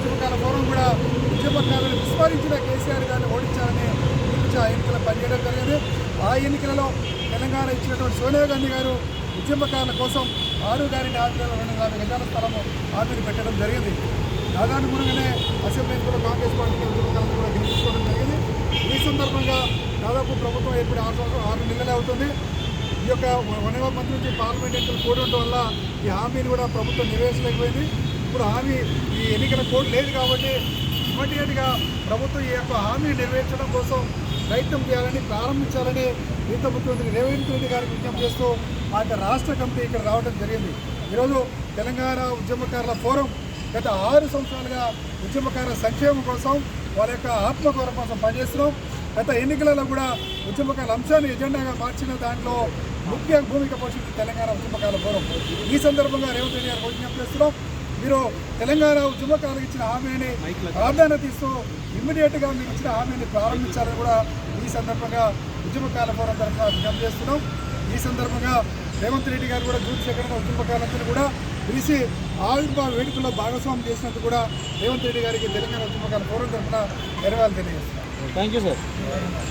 ఉద్యమకాల forum కూడా ఉద్యమకాలను విస్మరించిన కేసీఆర్ గారిని ఓడించాలని ఆ ఎన్నికల పనిచేయడం జరిగింది. ఆ ఎన్నికలలో తెలంగాణ ఇచ్చినటువంటి సోనియా గాంధీ గారు ఉద్యమకారుల కోసం 6 గారి ఆధ్వర్యంలో 240 గజాల స్థలము హామీని పెట్టడం జరిగింది. దాదాపుగానే అసెంబ్లీ ఎన్నికల్లో కాంగ్రెస్ పార్టీ ఉద్యమకాలను కూడా గెలిపించుకోవడం జరిగింది. ఈ సందర్భంగా దాదాపు ప్రభుత్వం ఏర్పడి 6 నెలలే అవుతుంది. ఈ యొక్క వనరుల మంత్రి నుంచి పార్లమెంట్ ఎన్నికలు కోడ్ ఉండడం వల్ల ఈ హామీని కూడా ప్రభుత్వం నెరవేర్చలేకపోయింది. ఇప్పుడు హామీ ఈ ఎన్నికల కోడ్ లేదు కాబట్టి ఇమ్మీడియట్గా ప్రభుత్వం ఈ యొక్క హామీని నెరవేర్చడం కోసం ప్రయత్నం చేయాలని ప్రారంభించాలని మిగతా ముఖ్యమంత్రి రేవంత్ రెడ్డి గారికి విజ్ఞప్తి చేస్తూ ఆ యొక్క రాష్ట్ర కమిటీ ఇక్కడ రావడం జరిగింది. ఈరోజు తెలంగాణ ఉద్యమకారుల ఫోరం గత 6 సంవత్సరాలుగా ఉద్యమకారుల సంక్షేమం కోసం వాళ్ళ యొక్క ఆత్మగౌరవం కోసం పనిచేస్తున్నాం. గత ఎన్నికలలో కూడా ఉద్యమకారుల అంశాన్ని ఎజెండాగా మార్చిన దాంట్లో ముఖ్య భూమిక పోషించిన తెలంగాణ ఉద్యమకారుల ఫోరం. ఈ సందర్భంగా రేవంత్ రెడ్డి గారు విజ్ఞప్తి చేస్తున్నాం. మీరు తెలంగాణ ఉద్యమకారులకు ఇచ్చిన హామీని ప్రాధాన్యత ఇస్తూ ఇమ్మీడియట్గా మీరు ఇచ్చిన హామీని ప్రారంభించాలని కూడా ఈ సందర్భంగా ఉద్యమకారుల ఫోరం తరఫున విజ్ఞప్తి చేస్తున్నాం. ఈ సందర్భంగా రేవంత్ రెడ్డి గారు కూడా జూన్ సెకండ్న ఉద్యమకారులందరూ కూడా పిలిచి ఆవిర్భావ వేడుకల్లో భాగస్వామ్యం చేసినందుకు కూడా రేవంత్ రెడ్డి గారికి తెలంగాణ ఉద్యమకారుల ఫోరం తరఫున ధన్యవాదాలు తెలియజేస్తున్నాం. Thank you sir.